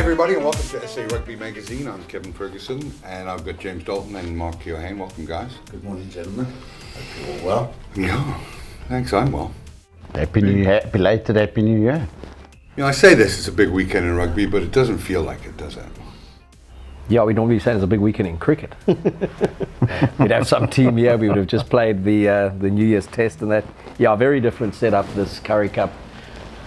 everybody, and welcome to SA Rugby Magazine. I'm Kevin Ferguson, and I've got James Dalton and Mark Keohane. Welcome, guys. Good morning, gentlemen. Hope you're all well. Yeah, thanks, I'm well. Happy New Year, belated Happy New Year. You know, I say this, it's a big weekend in rugby, but it doesn't feel like it, does it? Yeah, we normally say it's a big weekend in cricket. We'd have some team here, we would have just played the New Year's test and that. Yeah, very different setup, this Currie Cup.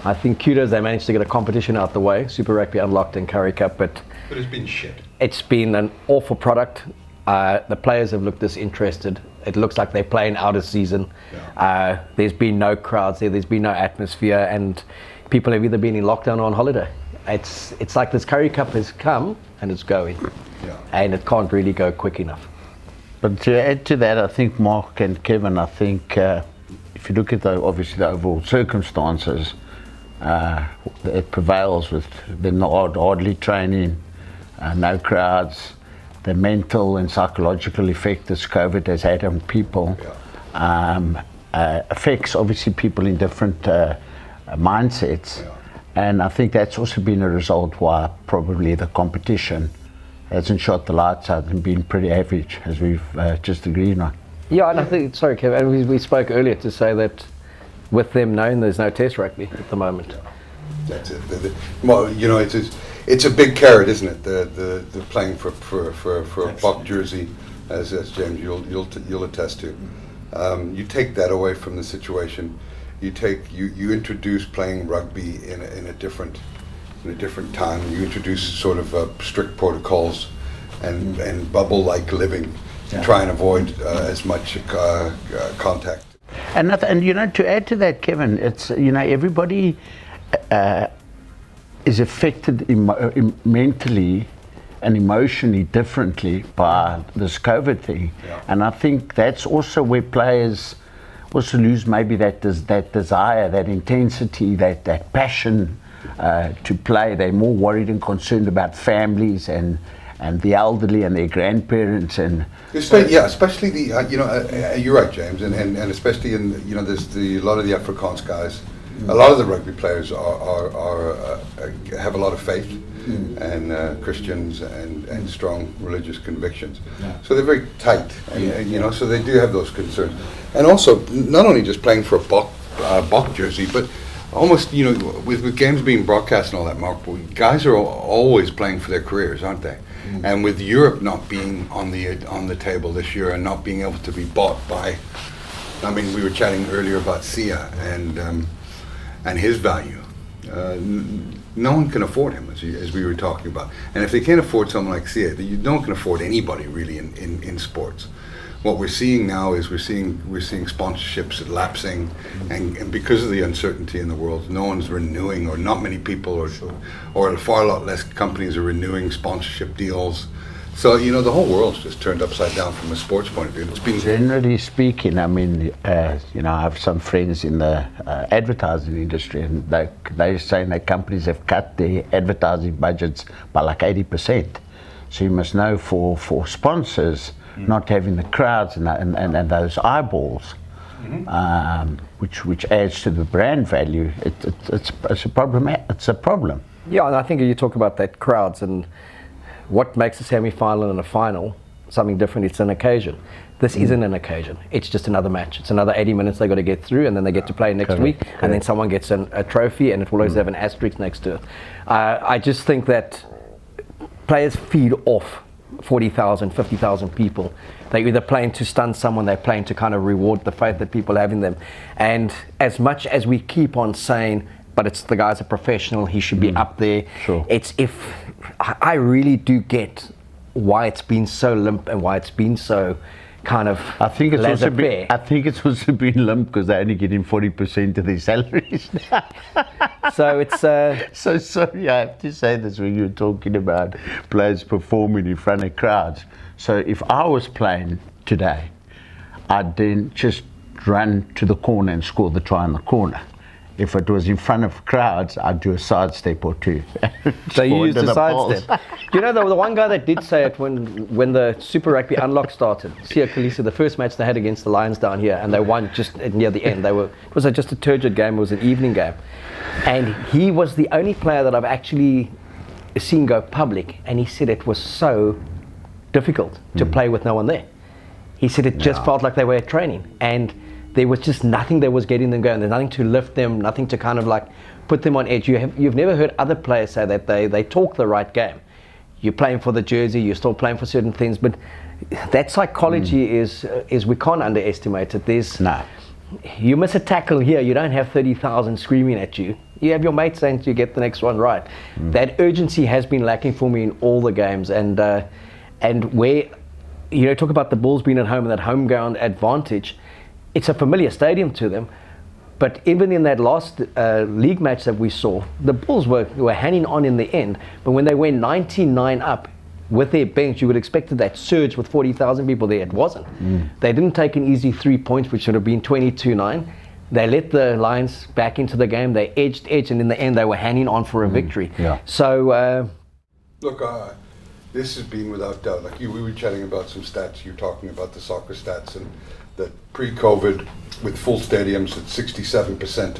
I think Cheetahs, they managed to get a competition out the way, Super Rugby unlocked in Currie Cup, but it's been shit. It's been an awful product. The players have looked disinterested. It looks like they're playing out of season. Yeah. There's been no crowds there, there's been no atmosphere, and people have either been in lockdown or on holiday. It's like this Currie Cup has come and it's going, and it can't really go quick enough. But to add to that, I think Mark and Kevin, I think if you look at obviously the overall circumstances, it prevails with the hardly training, no crowds, the mental and psychological effect this COVID has had on people, affects obviously people in different mindsets, and I think that's also been a result why probably the competition hasn't shot the lights out and been pretty average, as we've just agreed on. Yeah, and I think, sorry Kevin, we spoke earlier to say that with them knowing there's no test rugby at the moment. That's it. Well, you know, it's a big carrot, isn't it? The playing for a buck jersey, as James you'll attest to. You take that away from the situation. You introduce playing rugby in a different time. You introduce sort of strict protocols and bubble-like living to try and avoid as much contact. And you know, to add to that, Kevin, it's, you know, everybody is affected mentally and emotionally differently by this COVID thing, and I think that's also where players also lose maybe that desire, that intensity, that passion to play. They're more worried and concerned about families and the elderly and their grandparents, and especially the you're right, James, and especially in, you know, there's a lot of the Afrikaans guys, a lot of the rugby players have a lot of faith and Christians and strong religious convictions, so they're very tight, and you know, so they do have those concerns, and also not only just playing for a buck jersey, but almost, you know, with games being broadcast and all that, Mark, guys are always playing for their careers, aren't they? And with Europe not being on the table this year and not being able to be bought by, I mean, we were chatting earlier about Sia and his value. No one can afford him, as we were talking about. And if they can't afford someone like Sia, no one can afford anybody really in sports. What we're seeing now is we're seeing sponsorships lapsing, and because of the uncertainty in the world, no one's renewing, or not many people, or a far lot less companies are renewing sponsorship deals. So, you know, the whole world's just turned upside down from a sports point of view. It's been, generally speaking, I mean, you know, I have some friends in the advertising industry, and they're saying that companies have cut their advertising budgets by like 80%. So you must know, for sponsors, not having the crowds and those eyeballs, which adds to the brand value, it's a problem. It's a problem. Yeah, and I think you talk about that crowds and what makes a semi-final and a final something different. It's an occasion. This isn't an occasion. It's just another match. It's another 80 minutes they got to get through, and then they get to play next week, and then someone gets a trophy, and it will always have an asterisk next to it. I just think that players feed off 40,000, 50,000 people. They're either playing to stun someone, they're playing to kind of reward the faith that people have in them. And as much as we keep on saying, but it's the guy's a professional, he should be up there. Sure. I really do get why it's been so limp and why it's been so kind of I think it's also been limp because they're only getting 40% of their salaries now. So it's so sorry, I have to say this when you're talking about players performing in front of crowds. So if I was playing today, I'd then just run to the corner and score the try in the corner. If it was in front of crowds, I'd do a sidestep or two. So you used a sidestep. You know, the one guy that did say it when the Super Rugby Unlock started, Sia Kalisa, the first match they had against the Lions down here, and they won just near the end. It was just a turgid game, it was an evening game. And he was the only player that I've actually scene go public, and he said it was so difficult to play with no one there. He said it just felt like they were at training, and there was just nothing that was getting them going. There's nothing to lift them, nothing to kind of like put them on edge. You've never heard other players say that they talk the right game. You're playing for the jersey, you're still playing for certain things, but that psychology is we can't underestimate it. You miss a tackle here, you don't have 30,000 screaming at you. You have your mates saying to get the next one right. That urgency has been lacking for me in all the games, and where talk about the Bulls being at home and that home ground advantage. It's a familiar stadium to them, but even in that last league match that we saw, the Bulls were hanging on in the end. But when they went 19-9 up with their bench, you would have expected that surge with 40,000 people there. It wasn't. They didn't take an easy 3 points, which should have been 22-9. They let the Lions back into the game. They edged, and in the end, they were hanging on for a victory. So, look, this has been without doubt. Like we were chatting about some stats. You're talking about the soccer stats, and that pre-COVID, with full stadiums, at 67%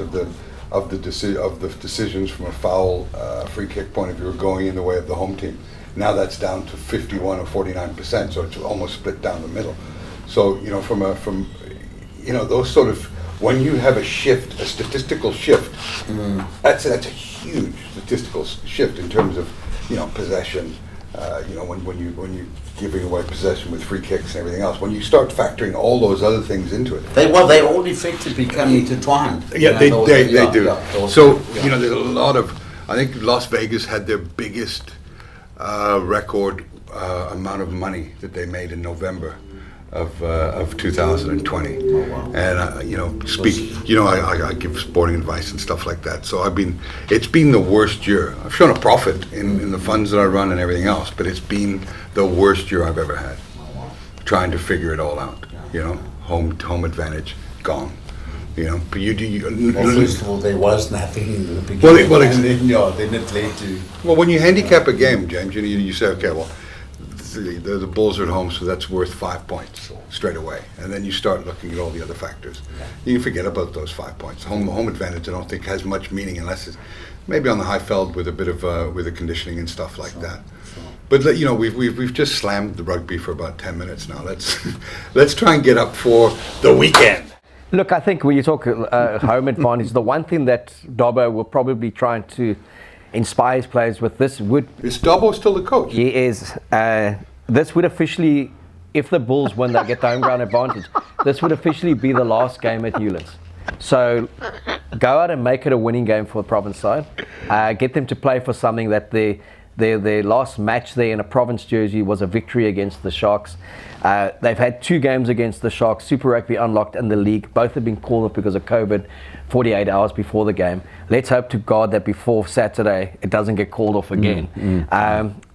of the decisions from a foul free kick point of view are going in the way of the home team. Now that's down to 51 or 49%, so it's almost split down the middle. So from those sort of, when you have a shift, a statistical shift, that's a huge statistical shift in terms of possession. When you're giving away possession with free kicks and everything else, when you start factoring all those other things into it, they all effectively come intertwined. Yeah, they do. So there's a lot of. I think Las Vegas had their biggest record amount of money that they made in November of 2020. Oh, wow. And I give sporting advice and stuff like that. So it's been the worst year. I've shown a profit in the funds that I run and everything else, but it's been the worst year I've ever had. Trying to figure it all out. Home advantage gone. But first of all, there was nothing in the beginning. Then it led to. Well, when you handicap a game, James, you say, okay, well, the Bulls are at home, so that's worth 5 points straight away, and then you start looking at all the other factors. You forget about those 5 points. Home advantage, I don't think has much meaning unless it's maybe on the high feld with a bit of with the conditioning and stuff like that. But we've just slammed the rugby for about 10 minutes now. Let's try and get up for the weekend. Look, I think when you talk home advantage, the one thing that Dobbo will probably try to inspire his players with this would... Is Dobbo still the coach? He is. This would officially, if the Bulls win, they get the home ground advantage. This would officially be the last game at Newlands. So go out and make it a winning game for the province side. Get them to play for something that their last match there in a province jersey was a victory against the Sharks. They've had 2 games against the Sharks, Super Rugby unlocked in the league. Both have been called off because of COVID 48 hours before the game. Let's hope to God that before Saturday it doesn't get called off again.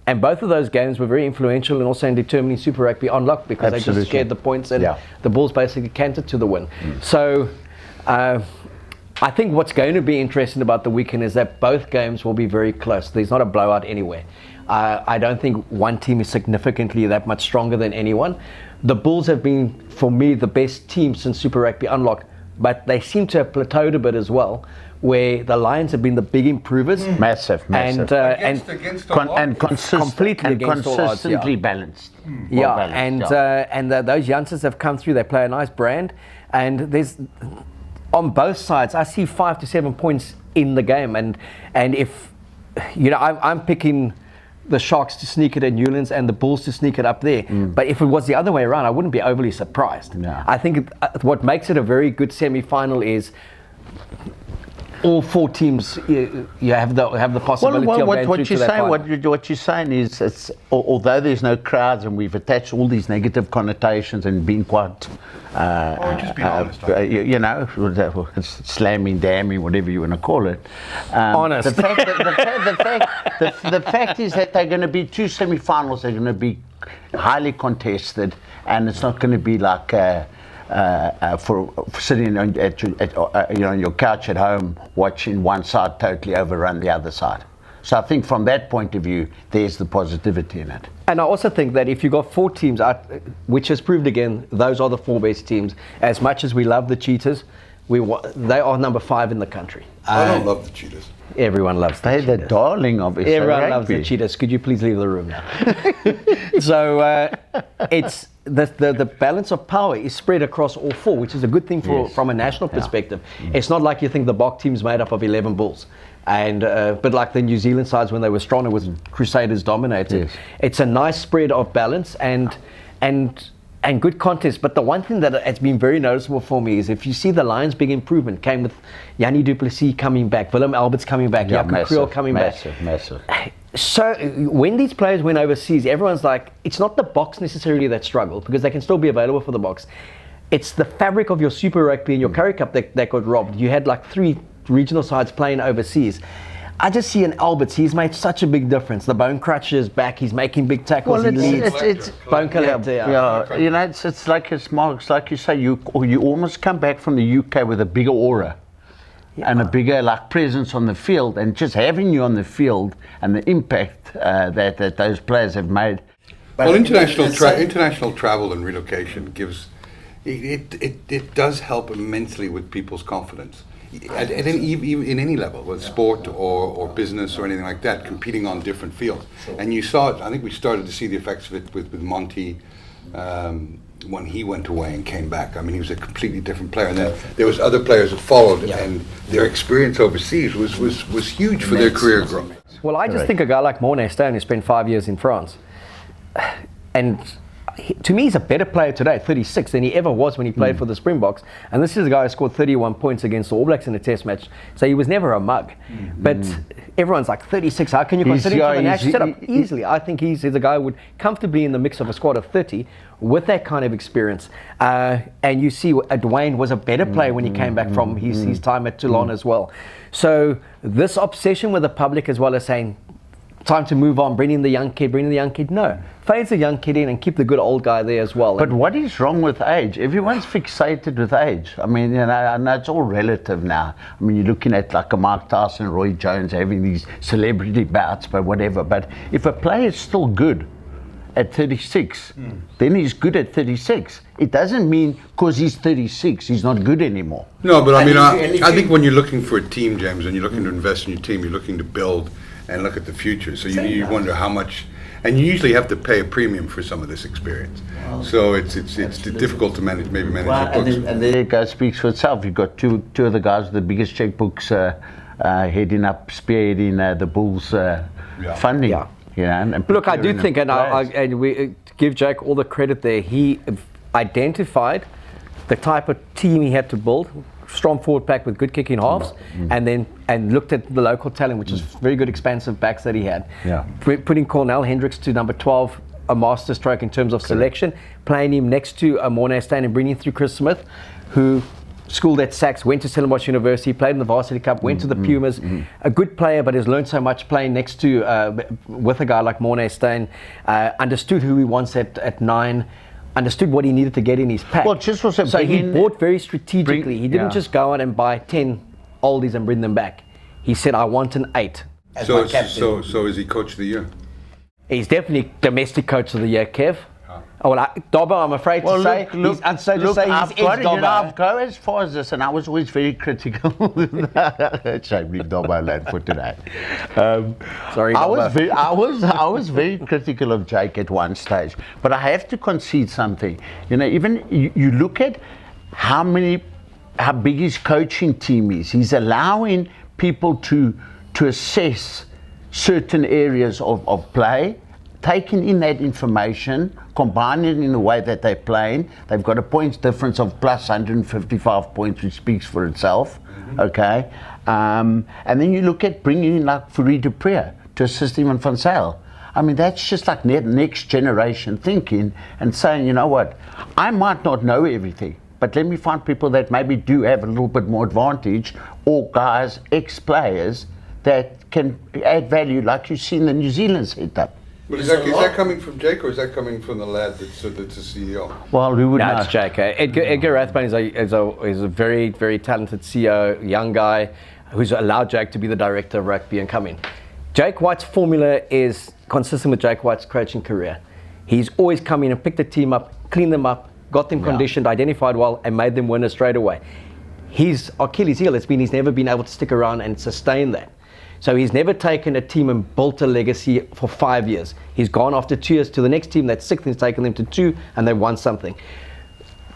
And both of those games were very influential and also in determining Super Rugby unlocked because they just shared the points and the Bulls basically canted to the win. So I think what's going to be interesting about the weekend is that both games will be very close. There's not a blowout anywhere. I don't think one team is significantly that much stronger than anyone. The Bulls have been, for me, the best team since Super Rugby unlocked, but they seem to have plateaued a bit as well, where the Lions have been the big improvers. Massive. And consistently balanced. And those youngsters have come through. They play a nice brand, and there's on both sides. I see 5 to 7 points in the game, and if I'm picking the Sharks to sneak it at Newlands and the Bulls to sneak it up there. But if it was the other way around, I wouldn't be overly surprised. No. I think what makes it a very good semi-final is all 4 teams you have the possibility of going through to that final. What you're saying is, it's, although there's no crowds and we've attached all these negative connotations and been quite, just be honest, slamming, damning, whatever you want to call it. Honest. The fact is that they're going to be 2 semi-finals. They're going to be highly contested, and it's not going to be like for sitting on your couch at home watching one side totally overrun the other side. So I think from that point of view, there's the positivity in it. And I also think that if you've got 4 teams, which has proved again, those are the 4 best teams. As much as we love the Cheetahs, They are number 5 in the country. I don't love the Cheetahs. Everyone loves the They're the Cheetahs. darling of SA Everyone Rugby. loves the Cheetahs. Could you please leave the room now? So it's the balance of power is spread across all 4, which is a good thing from a national perspective. It's not like you think the Bok team's made up of 11 Bulls. And but like the New Zealand sides when they were strong, it was Crusaders dominated. Yes. It's a nice spread of balance and good contest. But the one thing that has been very noticeable for me is if you see the Lions' big improvement came with Yanni du Plessis coming back, Willem Albert's coming back, Jaco Kriel coming back. Massive. So when these players went overseas, everyone's like, it's not the Boks necessarily that struggle because they can still be available for the Boks. It's the fabric of your Super Rugby and your Currie Cup that got robbed. You had like 3 regional sides playing overseas. I just see in Alberts, he's made such a big difference. The bone crutcher is back. He's making big tackles. Well, he leads. it's Bone collector. yeah. You know, it's like it's like you say, you almost come back from the UK with a bigger aura and a bigger like presence on the field, and just having you on the field and the impact that those players have made. Well, international travel and relocation gives it does help immensely with people's confidence. In any level, whether sport or business or anything like that, competing on different fields. And you saw it, I think we started to see the effects of it with Monty when he went away and came back. I mean, he was a completely different player. And then there was other players that followed, and their experience overseas was huge for their career growth. Well, I just think a guy like Mornay Stone who spent 5 years in France, and to me, he's a better player today at 36 than he ever was when he played for the Springboks. And this is a guy who scored 31 points against the All Blacks in a test match. So he was never a mug. But everyone's like, 36, how can you consider him for the national setup? Easily. I think he's a guy who would comfortably in the mix of a squad of 30 with that kind of experience. And you see, Dwayne was a better player when he came back from his time at Toulon as well. So this obsession with the public as well as saying, time to move on, bring in the young kid. No, phase the young kid in and keep the good old guy there as well. But what is wrong with age? Everyone's fixated with age. I mean, you know, I know it's all relative now. I mean, you're looking at like a Mark Tyson, Roy Jones having these celebrity bouts, but whatever. But if a player is still good at 36, then he's good at 36. It doesn't mean because he's 36, he's not good anymore. No, but I mean, I think when you're looking for a team, James, and you're looking to invest in your team, you're looking to build and look at the future. So you wonder how much, and you usually have to pay a premium for some of this experience. Wow. So it's difficult to manage your books. And there it goes, speaks for itself. You've got two of the guys with the biggest checkbooks heading up, spearheading the Bulls funding. Yeah. You know, and look, I do think, and we give Jake all the credit there. He identified the type of team he had to build. Strong forward pack with good kicking halves, and looked at the local talent, which is very good expansive backs that he had. Yeah. Putting Cornell Hendricks to number 12, a master stroke in terms of selection, playing him next to Mornay Steyn and bringing through Chris Smith, who schooled at Sax, went to Stellenbosch University, played in the Varsity Cup, went to the Pumas, a good player, but has learned so much playing next to, with a guy like Mornay Steyn, understood who he wants at 9, understood what he needed to get in his pack. Well, just also so he bought very strategically. He didn't just go out and buy 10 oldies and bring them back. He said, I want an 8 as my captain. So is he coach of the year? He's definitely domestic coach of the year, Kev. Well, Dobbo, I'm afraid to say, he's I've go as far as this, and I was always very critical. Shame leave Dobbo alone for today. Sorry, I was very critical of Jake at one stage, but I have to concede something. You know, even you look at how big his coaching team is. He's allowing people to assess certain areas of play, taking in that information, combining it in the way that they're playing. They've got a points difference of plus 155 points, which speaks for itself. Okay, and then you look at bringing in like Fourie du Preez to assist him in Van Zyl. I mean, that's just like next generation thinking and saying, you know what, I might not know everything, but let me find people that maybe do have a little bit more advantage, or guys, ex-players that can add value, like you see in the New Zealand setup. But is that coming from Jake, or is that coming from the lad that's a CEO? Well, we would know. It's Jake. Edgar Rathbone is a very, very talented CEO, young guy who's allowed Jake to be the director of rugby and come in. Jake White's formula is consistent with Jake White's coaching career. He's always come in and picked the team up, cleaned them up, got them conditioned, identified well, and made them winners straight away. his Achilles heel has been he's never been able to stick around and sustain that. So he's never taken a team and built a legacy for 5 years. He's gone after 2 years to the next team that's 6th, and he's taken them to 2, and they won something.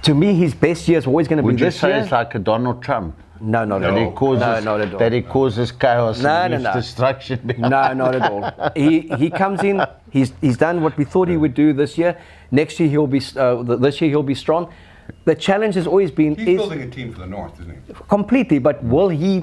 To me, his best years are always going to be this year. Would you say it's like a Donald Trump? No, not at all. No, not at all. That he causes chaos and destruction. No, not at all. He comes in. He's done what we thought he would do this year. Next year he'll be. This year he'll be strong. The challenge has always been. He's building a team for the North, isn't he? Completely, but will he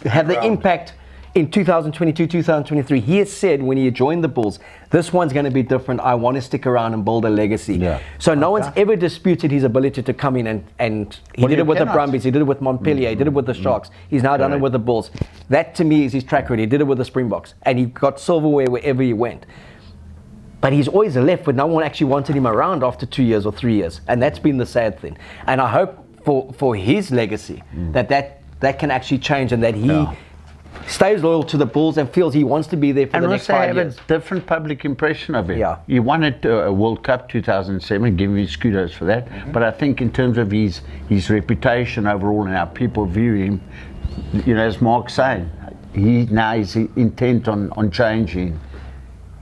have the impact in 2022, 2023? He has said when he joined the Bulls, this one's going to be different. I want to stick around and build a legacy. Yeah. So no one's ever disputed his ability to come in and he did it with the Brumbies, he did it with Montpellier, he did it with the Sharks. He's now done it with the Bulls. That to me is his track record. He did it with the Springboks and he got silverware wherever he went. But he's always left with no one actually wanted him around after 2 years or 3 years. And that's been the sad thing. And I hope for his legacy that can actually change and that he stays loyal to the Bulls and feels he wants to be there for the next 5 years. And also have a different public impression of him. Yeah. He won a World Cup 2007, give him his kudos for that. But I think in terms of his reputation overall and how people view him, as Mark's saying, he now is intent on changing.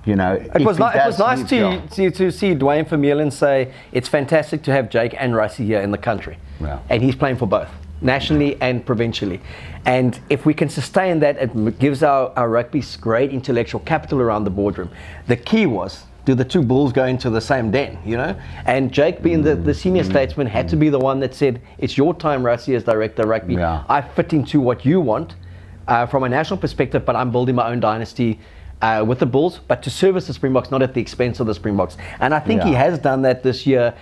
It was nice to see Dwayne Vermeulen say it's fantastic to have Jake and Rassie here in the country. Yeah. And he's playing for both, nationally and provincially. And if we can sustain that, it gives our rugby great intellectual capital around the boardroom. The key was, do the two Bulls go into the same den, And Jake, being the senior statesman, had to be the one that said, it's your time, Rassie, as director of rugby. Yeah. I fit into what you want from a national perspective, but I'm building my own dynasty with the Bulls, but to service the Springboks, not at the expense of the Springboks. And I think he has done that this year.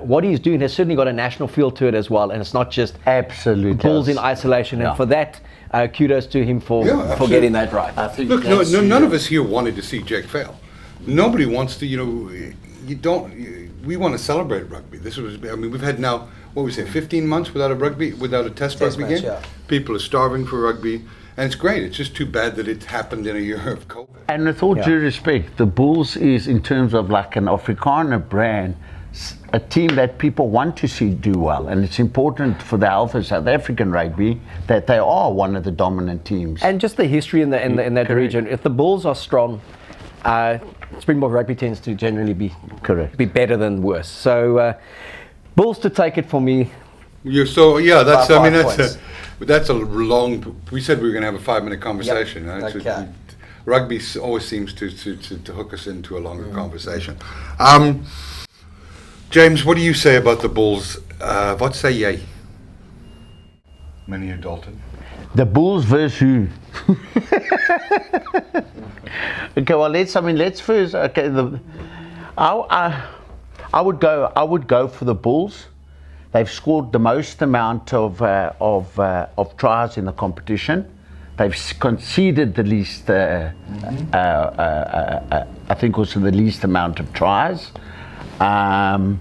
What he's doing has certainly got a national feel to it as well, and it's not just Bulls in isolation. And for that, kudos to him for getting that right. I think look, none of us here wanted to see Jake fail. Nobody wants to, we want to celebrate rugby. We've had now, 15 months without a test rugby match, game? yeah. People are starving for rugby. And it's great. It's just too bad that it happened in a year of COVID. And with all due respect, the Bulls is, in terms of like an Afrikaner brand, a team that people want to see do well. And it's important for the health of South African rugby that they are one of the dominant teams. And just the history in that region. If the Bulls are strong, Springbok rugby tends to generally be better than worse. So Bulls to take it for me. That's a long. We said we were going to have a 5-minute conversation. Right? Okay. Rugby always seems to hook us into a longer conversation. James, what do you say about the Bulls? What say ye? Meneer Dalton. The Bulls versus who? Okay, well let's first. Okay, I would go for the Bulls. They've scored the most amount of tries in the competition. They've conceded the least, I think also the least amount of tries, and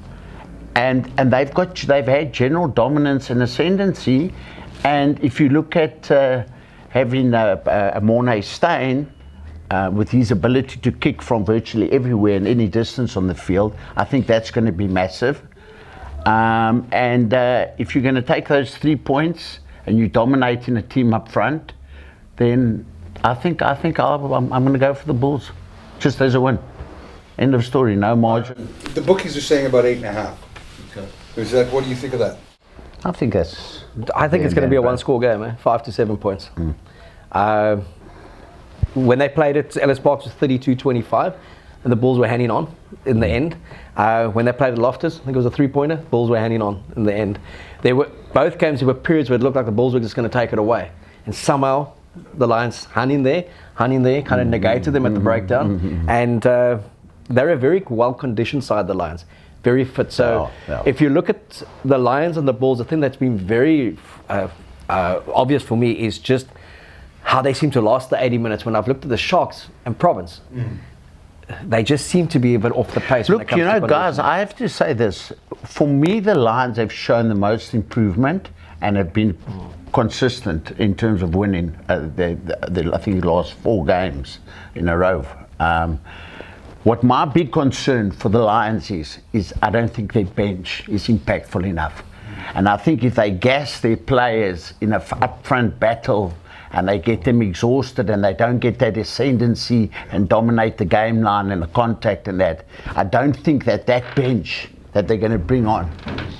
they've had general dominance and ascendancy. And if you look at having a Mornay Steyn with his ability to kick from virtually everywhere and any distance on the field, I think that's going to be massive. And if you're going to take those 3 points and you're dominating a team up front, then I think I'm going to go for the Bulls, just as a win. End of story. No margin. The bookies are saying about 8.5. Okay. What do you think of that? I think it's going to be a one-score game, 5 to 7 points. When they played it, Ellis Park was 32-25. And the Bulls were hanging on in the end. When they played at Loftus, I think it was a 3-pointer, Bulls were hanging on in the end. Both games, there were periods where it looked like the Bulls were just going to take it away. And somehow the Lions hung in there, kind of negated them at the breakdown. And they're a very well-conditioned side, the Lions. Very fit. So if you look at the Lions and the Bulls, the thing that's been very obvious for me is just how they seem to last the 80 minutes. When I've looked at the Sharks and Province, they just seem to be a bit off the pace. Look, guys, I have to say this. For me, the Lions have shown the most improvement and have been consistent in terms of winning I think the last 4 games in a row. What my big concern for the Lions is I don't think their bench is impactful enough. And I think if they gas their players in a upfront battle and they get them exhausted and they don't get that ascendancy and dominate the game line and the contact and that, I don't think that bench that they're going to bring on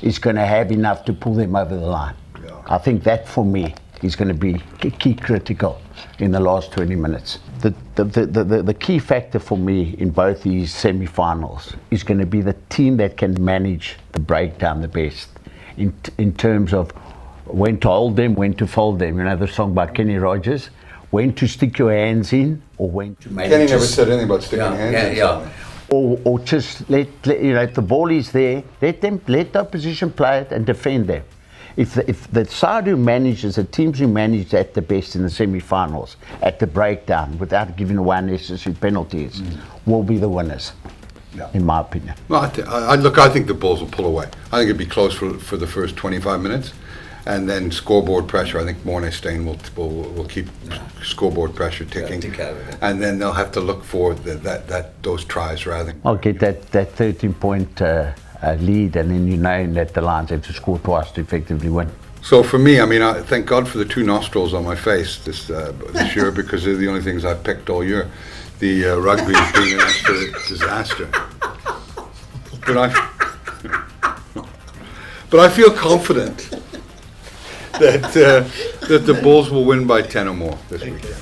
is going to have enough to pull them over the line. Yeah. I think that for me is going to be key critical in the last 20 minutes. The key factor for me in both these semi-finals is going to be the team that can manage the breakdown the best in terms of when to hold them, when to fold them. You know the song by Kenny Rogers, when to stick your hands in or when to make. Kenny never said anything about sticking hands in. Yeah. Or just let you know, if the ball is there, let the opposition play it and defend them. If the side who manages, the teams who manage that the best in the semi-finals at the breakdown without giving away unnecessary penalties will be the winners. Yeah. In my opinion. Well, I think the Bulls will pull away. I think it'd be close for the first 25 minutes. And then scoreboard pressure. I think Mornay Stain will keep scoreboard pressure ticking, and then they'll have to look for those tries rather. I'll get that 13-point lead, and then you know that the Lions have to score twice to effectively win. So for me, I mean, I thank God for the 2 nostrils on my face this year, because they're the only things I've picked all year. The rugby has been an absolute disaster, but I feel confident that the Bulls will win by 10 or more this weekend.